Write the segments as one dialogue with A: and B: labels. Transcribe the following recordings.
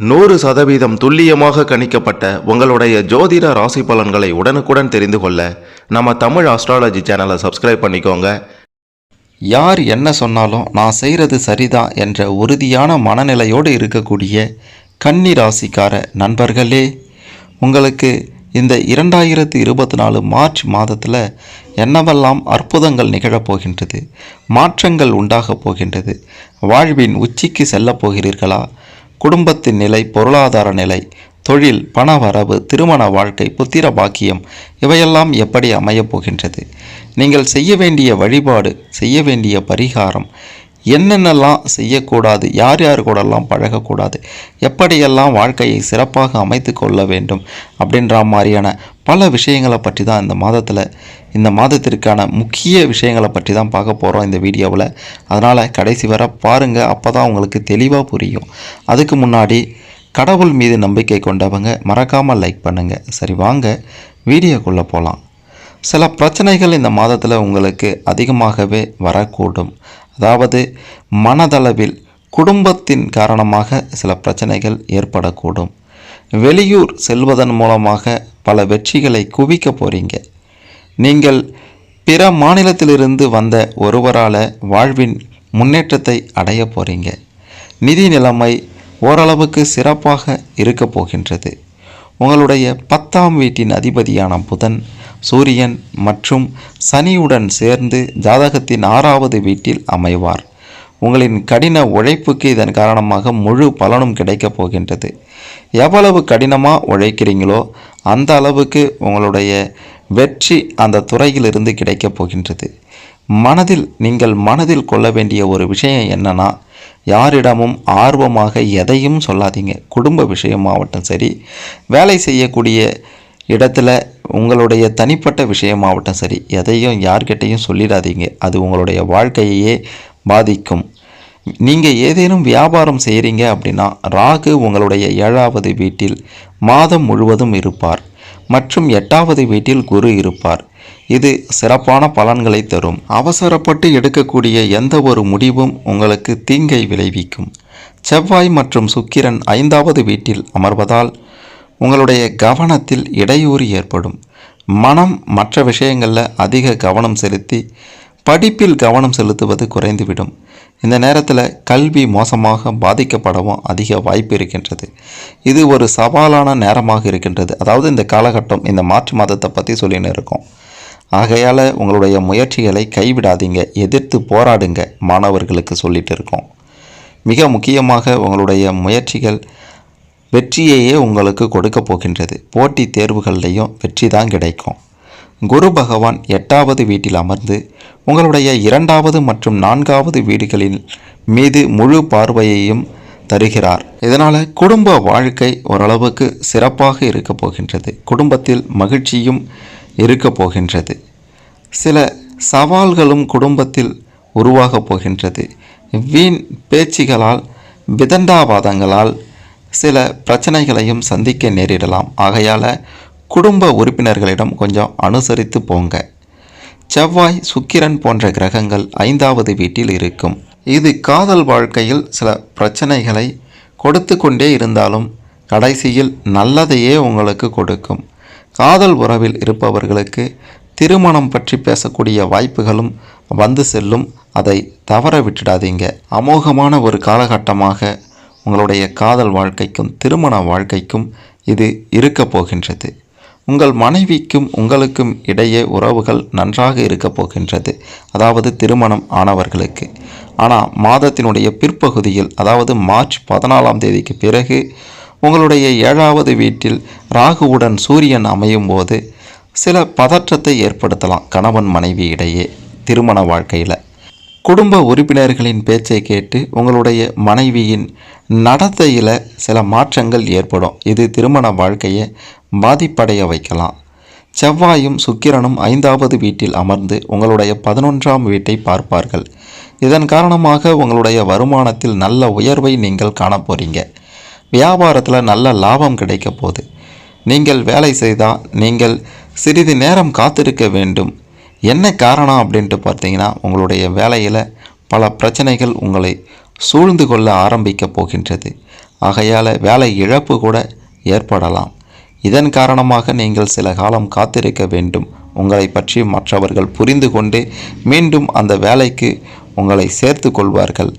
A: 100% துல்லியமாக கணிக்கப்பட்ட உங்களுடைய ஜோதிட ராசி பலன்களை உடனுக்குடன் தெரிந்து கொள்ள நம்ம தமிழ் ஆஸ்ட்ராலஜி சேனலை சப்ஸ்கிரைப் பண்ணிக்கோங்க.
B: யார் என்ன சொன்னாலும் நான் செய்கிறது சரிதான் என்ற உறுதியான மனநிலையோடு இருக்கக்கூடிய கன்னி ராசிக்கார நண்பர்களே, உங்களுக்கு இந்த 2024 மார்ச் மாதத்தில் என்னவெல்லாம் அற்புதங்கள் நிகழப்போகின்றது, மாற்றங்கள் உண்டாகப் போகின்றது, வாழ்வின் உச்சிக்கு செல்லப் போகிறீர்களா, குடும்பத்தின் நிலை, பொருளாதார நிலை, தொழில், பண வரவு, திருமண வாழ்க்கை, புத்திர பாக்கியம் இவையெல்லாம் எப்படி அமையப் போகின்றது, நீங்கள் செய்ய வேண்டிய வழிபாடு, செய்ய வேண்டிய பரிகாரம், என்னென்னலாம் செய்யக்கூடாது, யார் யார் கூடலாம் பழகக்கூடாது, எப்படியெல்லாம் வாழ்க்கையை சிறப்பாக அமைத்து கொள்ள வேண்டும் அப்படின்ற மாதிரியான பல விஷயங்களை பற்றி தான் இந்த மாதத்திற்கான முக்கிய விஷயங்களை பற்றி தான் பார்க்க போகிறோம் இந்த வீடியோவில். அதனால் கடைசி வரை பாருங்கள், அப்போ தான் உங்களுக்கு தெளிவாக புரியும். அதுக்கு முன்னாடி கடவுள் மீது நம்பிக்கை கொண்டவங்க மறக்காமல் லைக் பண்ணுங்கள். சரி, வாங்க வீடியோக்குள்ளே போகலாம். சில பிரச்சனைகள் இந்த மாதத்தில் உங்களுக்கு அதிகமாகவே வரக்கூடும். அதாவது மனதளவில் குடும்பத்தின் காரணமாக சில பிரச்சனைகள் ஏற்படக்கூடும். வெளியூர் செல்வதன் மூலமாக பல வெற்றிகளை குவிக்க போகிறீங்க. நீங்கள் பிற மாநிலத்திலிருந்து வந்த ஒருவரால் வாழ்வின் முன்னேற்றத்தை அடைய போகிறீங்க. நிதி நிலைமை ஓரளவுக்கு சிறப்பாக இருக்க போகின்றது. உங்களுடைய 10ஆம் வீட்டின் அதிபதியான புதன், சூரியன் மற்றும் சனியுடன் சேர்ந்து ஜாதகத்தின் 6வது வீட்டில் அமைவார். உங்களின் கடின உழைப்புக்கு இதன் காரணமாக முழு பலனும் கிடைக்கப் போகின்றது. எவ்வளவு கடினமாக உழைக்கிறீங்களோ அந்த அளவுக்கு உங்களுடைய வெற்றி அந்த துறையிலிருந்து கிடைக்கப் போகின்றது. நீங்கள் மனதில் கொள்ள வேண்டிய ஒரு விஷயம் என்னன்னா, யாரிடமும் ஆர்வமாக எதையும் சொல்லாதீங்க. குடும்ப விஷயமாகட்டும் சரி, வேலை செய்யக்கூடிய இடத்துல உங்களுடைய தனிப்பட்ட விஷயமாகட்டும் சரி, எதையும் யார்கிட்டையும் சொல்லிடாதீங்க. அது உங்களுடைய வாழ்க்கையே பாதிக்கும். நீங்கள் ஏதேனும் வியாபாரம் செய்கிறீங்க அப்படின்னா, ராகு உங்களுடைய 7வது வீட்டில் மாதம் முழுவதும் இருப்பார் மற்றும் 8வது வீட்டில் குரு இருப்பார். இது சிறப்பான பலன்களை தரும். அவசரப்பட்டு எடுக்கக்கூடிய எந்த ஒரு முடிவும் உங்களுக்கு தீங்கை விளைவிக்கும். செவ்வாய் மற்றும் சுக்கிரன் 5வது வீட்டில் அமர்வதால் உங்களுடைய கவனத்தில் இடையூறு ஏற்படும். மனம் மற்ற விஷயங்களில் அதிக கவனம் செலுத்தி படிப்பில் கவனம் செலுத்துவது குறைந்துவிடும். இந்த நேரத்தில் கல்வி மோசமாக பாதிக்கப்படவும் அதிக வாய்ப்பு இருக்கின்றது. இது ஒரு சவாலான நேரமாக இருக்கின்றது. அதாவது இந்த காலகட்டம், இந்த மார்ச் மாதத்தை பற்றி சொல்லின்னு இருக்கோம். ஆகையால் உங்களுடைய முயற்சிகளை கைவிடாதீங்க, எதிர்த்து போராடுங்க மாணவர்களுக்கு சொல்லிட்டு இருக்கோம். மிக முக்கியமாக உங்களுடைய முயற்சிகள் வெற்றியையே உங்களுக்கு கொடுக்க போகின்றது. போட்டித் தேர்வுகள்லையும் வெற்றி தான் கிடைக்கும். குரு பகவான் 8வது வீட்டில் அமர்ந்து உங்களுடைய 2வது மற்றும் 4வது வீடுகளின் மீது முழு பார்வையையும் தருகிறார். இதனால் குடும்ப வாழ்க்கை ஓரளவுக்கு சிறப்பாக இருக்க போகின்றது. குடும்பத்தில் மகிழ்ச்சியும் இருக்க போகின்றது. சில சவால்களும் குடும்பத்தில் உருவாக போகின்றது. வீண் பேச்சுகளால், விதண்டாவாதங்களால் சில பிரச்சனைகளையும் சந்திக்க நேரிடலாம். ஆகையால் குடும்ப உறுப்பினர்களிடம் கொஞ்சம் அனுசரித்து போங்க. செவ்வாய், சுக்கிரன் போன்ற கிரகங்கள் 5வது வீட்டில் இருக்கும். இது காதல் வாழ்க்கையில் சில பிரச்சனைகளை கொடுத்து கொண்டே இருந்தாலும் கடைசியில் நல்லதையே உங்களுக்கு கொடுக்கும். காதல் உறவில் இருப்பவர்களுக்கு திருமணம் பற்றி பேசக்கூடிய வாய்ப்புகளும் வந்து செல்லும். அதை தவற விட்டுடாதீங்க. அமோகமான ஒரு காலகட்டமாக உங்களுடைய காதல் வாழ்க்கைக்கும் திருமண வாழ்க்கைக்கும் இது இருக்க போகின்றது. உங்கள் மனைவிக்கும் உங்களுக்கும் இடையே உறவுகள் நன்றாக இருக்க போகின்றது. அதாவது திருமணம் ஆனவர்களுக்கு. ஆனால் மாதத்தினுடைய பிற்பகுதியில், அதாவது மார்ச் 14ஆம் தேதிக்கு பிறகு உங்களுடைய 7வது வீட்டில் ராகுவுடன் சூரியன் அமையும் போது சில பதற்றத்தை ஏற்படுத்தலாம் கணவன் மனைவி இடையே திருமண வாழ்க்கையில். குடும்ப உறுப்பினர்களின் பேச்சை கேட்டு உங்களுடைய மனைவியின் நடத்தையில் சில மாற்றங்கள் ஏற்படும். இது திருமண வாழ்க்கையை பாதிப்படைய வைக்கலாம். செவ்வாயும் சுக்கிரனும் 5வது வீட்டில் அமர்ந்து உங்களுடைய 11ஆம் வீட்டை பார்ப்பார்கள். இதன் காரணமாக உங்களுடைய வருமானத்தில் நல்ல உயர்வை நீங்கள் காணப்போறீங்க. வியாபாரத்தில் நல்ல லாபம் கிடைக்க போகுது. நீங்கள் வேலை செய்தால் நீங்கள் சிறிது நேரம் காத்திருக்க வேண்டும். என்ன காரணம் அப்படின்ட்டு பார்த்தீங்கன்னா, உங்களுடைய வேலையில் பல பிரச்சனைகள் உங்களை சூழ்ந்து கொள்ள ஆரம்பிக்க போகின்றது. ஆகையால் வேலை இழப்பு கூட ஏற்படலாம். இதன் காரணமாக நீங்கள் சில காலம் காத்திருக்க வேண்டும். உங்களை பற்றி மற்றவர்கள் புரிந்து கொண்டு மீண்டும் அந்த வேலைக்கு உங்களை சேர்த்து கொள்வார்கள்.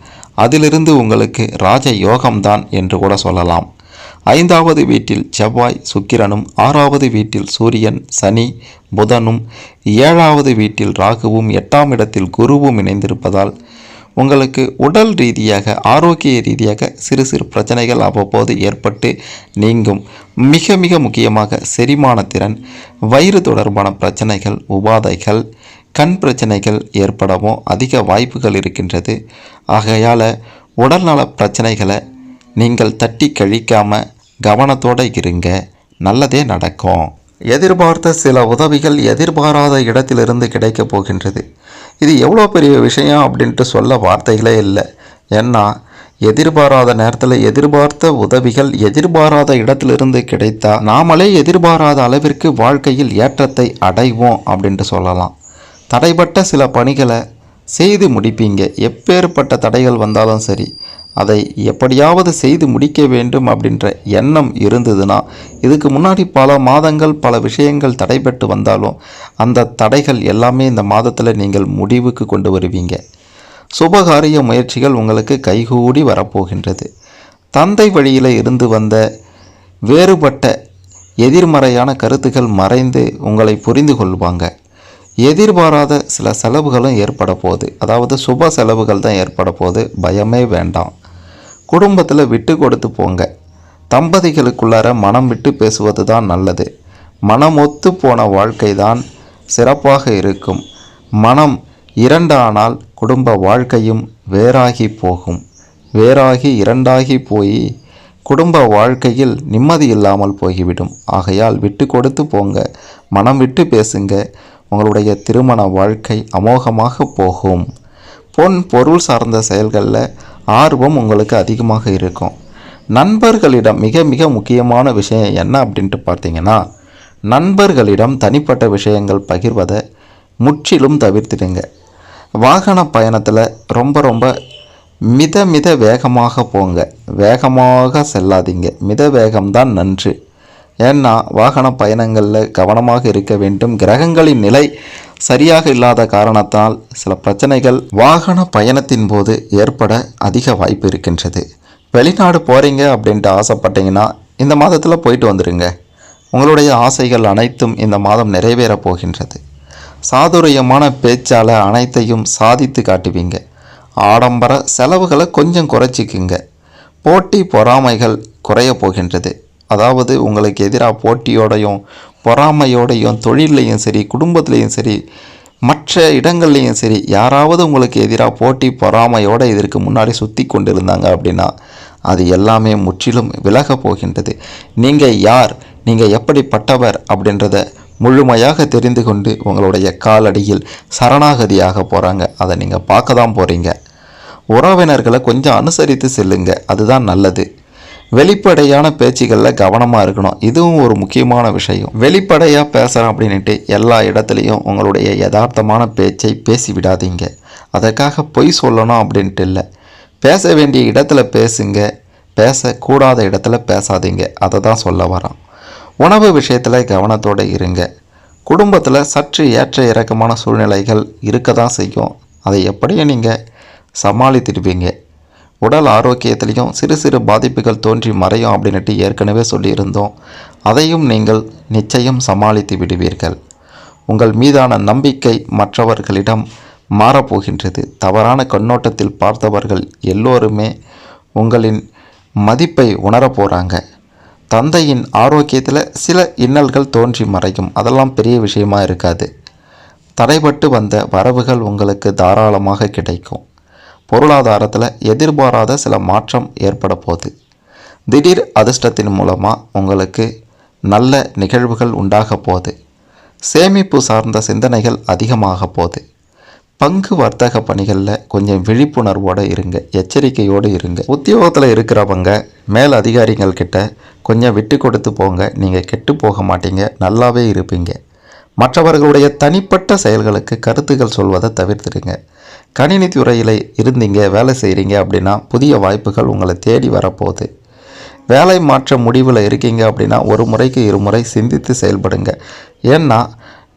B: அதிலிருந்து உங்களுக்கு ராஜ யோகம்தான் என்று கூட சொல்லலாம். 5வது வீட்டில் செவ்வாய் சுக்கிரனும், 6வது வீட்டில் சூரியன் சனி புதனும், 7வது வீட்டில் ராகுவும், 8ஆம் இடத்தில் குருவும் இணைந்திருப்பதால் உங்களுக்கு உடல் ரீதியாக ஆரோக்கிய ரீதியாக சிறு சிறு பிரச்சனைகள் அவ்வப்போது ஏற்பட்டு நீங்கும். மிக மிக முக்கியமாக செரிமானத்திறன், வயிறு தொடர்பான பிரச்சனைகள், உபாதைகள், கண் பிரச்சனைகள் ஏற்படவும் அதிக வாய்ப்புகள் இருக்கின்றது. ஆகையால் உடல்நல பிரச்சனைகளை நீங்கள் தட்டி கழிக்காமல் கவனத்தோடு இருங்க, நல்லதே நடக்கும். எதிர்பார்த்த சில உதவிகள் எதிர்பாராத இடத்திலிருந்து கிடைக்கப் போகின்றது. இது எவ்வளோ பெரிய விஷயம் அப்படின்ட்டு சொல்ல வார்த்தைகளே இல்லை. ஏன்னா எதிர்பாராத நேரத்தில் எதிர்பார்த்த உதவிகள் எதிர்பாராத இடத்திலிருந்து கிடைத்தா நாமளே எதிர்பாராத அளவிற்கு வாழ்க்கையில் ஏற்றத்தை அடைவோம் அப்படின்ட்டு சொல்லலாம். தடைப்பட்ட சில பணிகளை செய்து முடிப்பீங்க. எப்பேற்பட்ட தடைகள் வந்தாலும் சரி, அதை எப்படியாவது செய்து முடிக்க வேண்டும் அப்படின்ற எண்ணம் இருந்ததுன்னா, இதுக்கு முன்னாடி பல மாதங்கள் பல விஷயங்கள் தடைபட்டு வந்தாலும் அந்த தடைகள் எல்லாமே இந்த மாதத்தில் நீங்கள் முடிவுக்கு கொண்டு வருவீங்க. சுபகாரிய முயற்சிகள் உங்களுக்கு கைகூடி வரப்போகின்றது. தந்தை வழியில் இருந்து வந்த வேறுபட்ட எதிர்மறையான கருத்துக்கள் மறைந்து உங்களை புரிந்து கொள்வாங்க. எதிர்பாராத சில செலவுகளும் ஏற்பட போகுது. அதாவது சுப செலவுகள் தான் ஏற்பட போகுது. பயமே வேண்டாம். குடும்பத்தில் விட்டு கொடுத்து போங்க. தம்பதிகளுக்குள்ளார மனம் விட்டு பேசுவது தான் நல்லது. மனம் ஒத்து போன வாழ்க்கை தான் சிறப்பாக இருக்கும். மனம் இரண்டானால் குடும்ப வாழ்க்கையும் வேறாகி போகும். வேறாகி இரண்டாகி போய் குடும்ப வாழ்க்கையில் நிம்மதி இல்லாமல் போய்விடும். ஆகையால் விட்டு கொடுத்து போங்க. மனம் விட்டு பேசுங்க. உங்களுடைய திருமண வாழ்க்கை அமோகமாக போகும். பொன் பொருள் சார்ந்த செயல்களில் ஆர்வம் உங்களுக்கு அதிகமாக இருக்கும். நண்பர்களிடம் மிக மிக முக்கியமான விஷயம் என்ன அப்படின்ட்டு பார்த்தீங்கன்னா, நண்பர்களிடம் தனிப்பட்ட விஷயங்கள் பகிர்வதை முற்றிலும் தவிர்த்திடுங்க. வாகன பயணத்தில் ரொம்ப மித வேகமாக போங்க. வேகமாக செல்லாதீங்க. மித வேகம்தான் நன்று. ஏன்னா வாகன பயணங்களில் கவனமாக இருக்க வேண்டும். கிரகங்களின் நிலை சரியாக இல்லாத காரணத்தால் சில பிரச்சனைகள் வாகன பயணத்தின் போது ஏற்பட அதிக வாய்ப்பு இருக்கின்றது. வெளிநாடு போகிறீங்க அப்படின்ட்டு ஆசைப்பட்டீங்கன்னா இந்த மாதத்தில் போயிட்டு வந்துடுங்க. உங்களுடைய ஆசைகள் அனைத்தும் இந்த மாதம் நிறைவேறப் போகின்றது. சாதுரியமான பேச்சால் அனைத்தையும் சாதித்து காட்டுவீங்க. ஆடம்பர செலவுகளை கொஞ்சம் குறைச்சிக்குங்க. போட்டி பொறாமைகள் குறைய போகின்றது. அதாவது உங்களுக்கு எதிராக போட்டியோடையும் பொறாமையோடையும் தொழிலையும் சரி, குடும்பத்துலேயும் சரி, மற்ற இடங்கள்லையும் சரி, யாராவது உங்களுக்கு எதிராக போட்டி பொறாமையோடு இதற்கு முன்னாடி சுற்றி கொண்டு இருந்தாங்க அப்படின்னா அது எல்லாமே முற்றிலும் விலக போகின்றது. நீங்கள் யார், நீங்கள் எப்படிப்பட்டவர் அப்படின்றத முழுமையாக தெரிந்து கொண்டு உங்களுடைய காலடியில் சரணாகதியாக போகிறாங்க. அதை நீங்கள் பார்க்க தான் போகிறீங்க. உறவினர்களை கொஞ்சம் அனுசரித்து செல்லுங்க. அதுதான் நல்லது. வெளிப்படையான பேச்சுகளில் கவனமாக இருக்கணும். இதுவும் ஒரு முக்கியமான விஷயம். வெளிப்படையாக பேசுகிறேன் அப்படின்ட்டு எல்லா இடத்துலையும் உங்களுடைய யதார்த்தமான பேச்சை பேசிவிடாதீங்க. அதற்காக பொய் சொல்லணும் அப்படின்ட்டு இல்லை. பேச வேண்டிய இடத்துல பேசுங்க. பேசக்கூடாத இடத்துல பேசாதீங்க. அதை தான் சொல்ல வரோம். உணவு விஷயத்தில் கவனத்தோடு இருங்க. குடும்பத்தில் சற்று ஏற்ற இறக்கமான சூழ்நிலைகள் இருக்க தான் செய்யும். அதை எப்படியும் நீங்கள் சமாளித்திடுவீங்க. உடல் ஆரோக்கியத்திலையும் சிறு சிறு பாதிப்புகள் தோன்றி மறையும் அப்படின்ட்டு ஏற்கனவே சொல்லியிருந்தோம். அதையும் நீங்கள் நிச்சயம் சமாளித்து விடுவீர்கள். உங்கள் மீதான நம்பிக்கை மற்றவர்களிடம் மாறப்போகின்றது. தவறான கண்ணோட்டத்தில் பார்த்தவர்கள் எல்லோருமே உங்களின் மதிப்பை உணரப் போகிறாங்க. தந்தையின் ஆரோக்கியத்தில் சில இன்னல்கள் தோன்றி மறையும். அதெல்லாம் பெரிய விஷயமா இருக்காது. தடைபட்டு வந்த வரவுகள் உங்களுக்கு தாராளமாக கிடைக்கும். பொருளாதாரத்தில் எதிர்பாராத சில மாற்றம் ஏற்பட போகுது. திடீர் அதிர்ஷ்டத்தின் மூலமாக உங்களுக்கு நல்ல நிகழ்வுகள் உண்டாக போகுது. சேமிப்பு சார்ந்த சிந்தனைகள் அதிகமாக போகுது. பங்கு வர்த்தக பணிகளில் கொஞ்சம் விழிப்புணர்வோடு இருங்க. எச்சரிக்கையோடு இருங்க. உத்தியோகத்தில் இருக்கிறவங்க மேல் அதிகாரிகள் கிட்ட கொஞ்சம் விட்டு கொடுத்து போங்க. நீங்கள் கெட்டு போக மாட்டீங்க. நல்லாவே இருப்பீங்க. மற்றவர்களுடைய தனிப்பட்ட செயல்களுக்கு கருத்துக்கள் சொல்வதை தவிர்த்துடுங்க. கணினி துறையில் இருந்தீங்க, வேலை செய்கிறீங்க அப்படின்னா புதிய வாய்ப்புகள் உங்களை தேடி வரப்போகுது. வேலை மாற்ற முடிவில் இருக்கீங்க அப்படின்னா ஒரு முறைக்கு இருமுறை சிந்தித்து செயல்படுங்க. ஏன்னா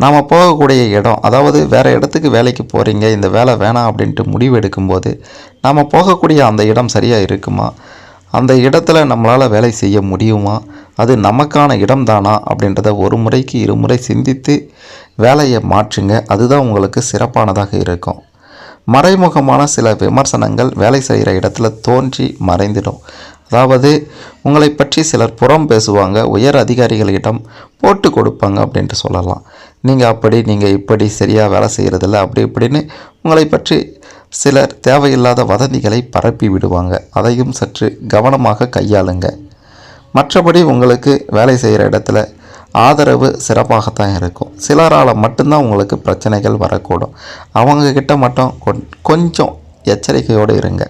B: நாம் போகக்கூடிய இடம், அதாவது வேறு இடத்துக்கு வேலைக்கு போகிறீங்க, இந்த வேலை வேணாம் அப்படின்ட்டு முடிவு எடுக்கும்போது நாம் போகக்கூடிய அந்த இடம் சரியாக இருக்குமா, அந்த இடத்துல நம்மளால் வேலை செய்ய முடியுமா, அது நமக்கான இடம் தானா அப்படின்றத ஒரு முறைக்கு இருமுறை சிந்தித்து வேலையை மாற்றுங்க. அதுதான் உங்களுக்கு சிறப்பானதாக இருக்கும். மறைமுகமான சில விமர்சனங்கள் வேலை செய்கிற இடத்துல தோன்றி மறைந்திடும். அதாவது உங்களை பற்றி சிலர் புறம் பேசுவாங்க, உயர் அதிகாரிகளிடம் போட்டு கொடுப்பாங்க அப்படின்ட்டு சொல்லலாம். நீங்கள் இப்படி சரியாக வேலை செய்கிறதில்ல அப்படி இப்படின்னு உங்களை பற்றி சிலர் தேவையில்லாத வதந்திகளை பரப்பி விடுவாங்க. அதையும் சற்று கவனமாக கையாளுங்க. மற்றபடி உங்களுக்கு வேலை செய்கிற இடத்துல ஆதரவு சிறப்பாகத்தான் இருக்கும். சிலரால் மட்டும்தான் உங்களுக்கு பிரச்சனைகள் வரக்கூடும். அவங்கக்கிட்ட மட்டும் கொஞ்சம் எச்சரிக்கையோடு இருங்க.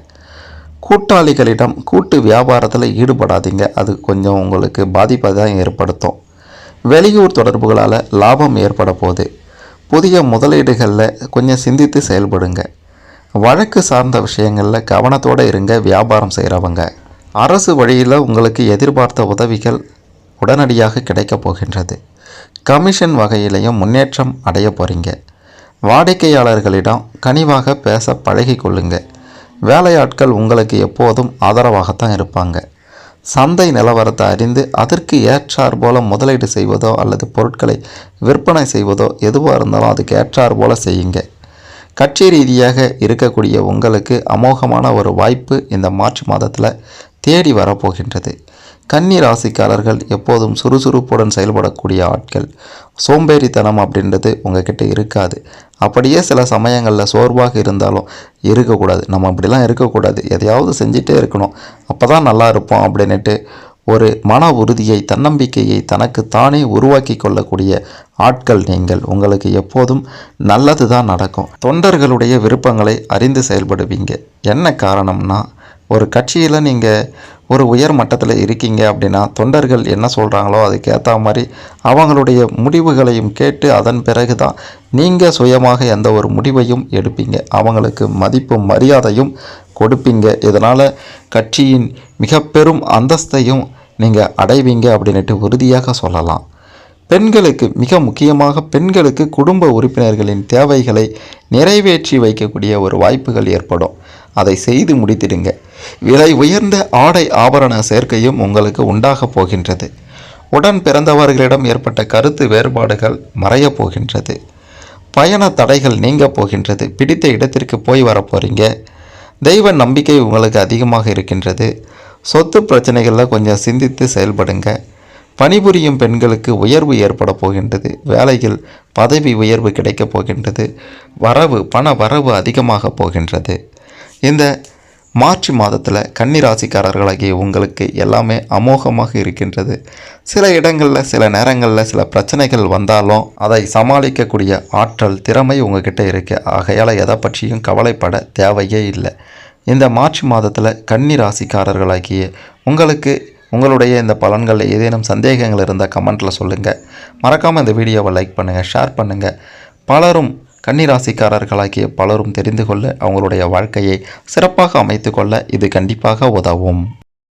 B: கூட்டாளிகளிடம் கூட்டு வியாபாரத்தில் ஈடுபடாதீங்க, அது கொஞ்சம் உங்களுக்கு பாதிப்பை தான் ஏற்படுத்தும். வெளியூர் தொடர்புகளால் லாபம் ஏற்பட போகுது. புதிய முதலீடுகளில் கொஞ்சம் சிந்தித்து செயல்படுங்க. வழக்கு சார்ந்த விஷயங்களில் கவனத்தோடு இருங்க. வியாபாரம் செய்கிறவங்க அரசு வழியில் உங்களுக்கு எதிர்பார்த்த உதவிகள் உடனடியாக கிடைக்கப் போகின்றது. கமிஷன் வகையிலையும் முன்னேற்றம் அடைய போகிறீங்க. வாடிக்கையாளர்களிடம் கனிவாக பேச பழகி கொள்ளுங்க. வேலையாட்கள் உங்களுக்கு எப்போதும் ஆதரவாகத்தான் இருப்பாங்க. சந்தை நிலவரத்தை அறிந்து அதற்கு ஏற்றார் போல முதலீடு செய்வதோ அல்லது பொருட்களை விற்பனை செய்வதோ எதுவாக இருந்தாலும் அதுக்கு ஏற்றார் போல செய்யுங்க. கட்சி ரீதியாக இருக்கக்கூடிய உங்களுக்கு அமோகமான ஒரு வாய்ப்பு இந்த மார்ச் மாதத்தில் தேடி வரப்போகின்றது. கன்னி ராசிக்காரர்கள் எப்போதும் சுறுசுறுப்புடன் செயல்படக்கூடிய ஆட்கள். சோம்பேறித்தனம் அப்படின்றது உங்ககிட்ட இருக்காது. அப்படியே சில சமயங்களில் சோர்வாக இருந்தாலும் இருக்கக்கூடாது. நம்ம அப்படிலாம் இருக்கக்கூடாது, எதையாவது செஞ்சிட்டே இருக்கணும், அப்போ தான் நல்லா இருப்போம் அப்படின்ட்டு ஒரு மன உறுதியை, தன்னம்பிக்கையை தனக்கு தானே உருவாக்கி கொள்ளக்கூடிய ஆட்கள் நீங்கள். உங்களுக்கு எப்போதும் நல்லது தான் நடக்கும். தொண்டர்களுடைய விருப்பங்களை அறிந்து செயல்படுவீங்க. என்ன காரணம்னா, ஒரு கட்சியில் நீங்கள் ஒரு உயர் மட்டத்தில் இருக்கீங்க அப்படின்னா தொண்டர்கள் என்ன சொல்கிறாங்களோ அதுக்கேற்ற மாதிரி அவங்களுடைய முடிவுகளையும் கேட்டு அதன் பிறகு தான் நீங்கள் சுயமாக எந்த ஒரு முடிவையும் எடுப்பீங்க. அவங்களுக்கு மதிப்பும் மரியாதையும் கொடுப்பீங்க. இதனால் கட்சியின் மிக பெரும் அந்தஸ்தையும் நீங்கள் அடைவீங்க அப்படின்ட்டு உறுதியாக சொல்லலாம். பெண்களுக்கு, மிக முக்கியமாக பெண்களுக்கு குடும்ப உறுப்பினர்களின் தேவைகளை நிறைவேற்றி வைக்கக்கூடிய ஒரு வாய்ப்புகள் ஏற்படும். அதை செய்து முடித்திடுங்க. விலை உயர்ந்த ஆடை ஆபரண சேர்க்கையும் உங்களுக்கு உண்டாக போகின்றது. உடன் பிறந்தவர்களிடம் ஏற்பட்ட கருத்து வேறுபாடுகள் மறையப் போகின்றது. பயண தடைகள் நீங்க போகின்றது. பிடித்த இடத்திற்கு போய் வரப்போகிறீங்க. தெய்வ நம்பிக்கை உங்களுக்கு அதிகமாக இருக்கின்றது. சொத்து பிரச்சனைகளில் கொஞ்சம் சிந்தித்து செயல்படுங்க. பணிபுரியும் பெண்களுக்கு உயர்வு ஏற்பட போகின்றது. வேலையில் பதவி உயர்வு கிடைக்கப் போகின்றது. பண வரவு அதிகமாக போகின்றது. இந்த மார்ச் மாதத்தில் கன்னி ராசிக்காரர்களாகிய உங்களுக்கு எல்லாமே அமோகமாக இருக்கின்றது. சில இடங்களில் சில நேரங்களில் சில பிரச்சனைகள் வந்தாலும் அதை சமாளிக்கக்கூடிய ஆற்றல், திறமை உங்ககிட்ட இருக்குது. ஆகையால் எதை பற்றியும் கவலைப்பட தேவையே இல்லை. இந்த மார்ச் மாதத்தில் கன்னி ராசிக்காரர்களாகிய உங்களுக்கு உங்களுடைய இந்த பலன்களில் ஏதேனும் சந்தேகங்கள் இருந்தால் கமெண்ட்டில் சொல்லுங்கள். மறக்காமல் இந்த வீடியோவை லைக் பண்ணுங்கள், ஷேர் பண்ணுங்கள். பலரும் கன்னிராசிக்காரர்களாகிய பலரும் தெரிந்து கொள்ள, அவங்களுடைய வாழ்க்கையை சிறப்பாக அமைத்து கொள்ள இது கண்டிப்பாக உதவும்.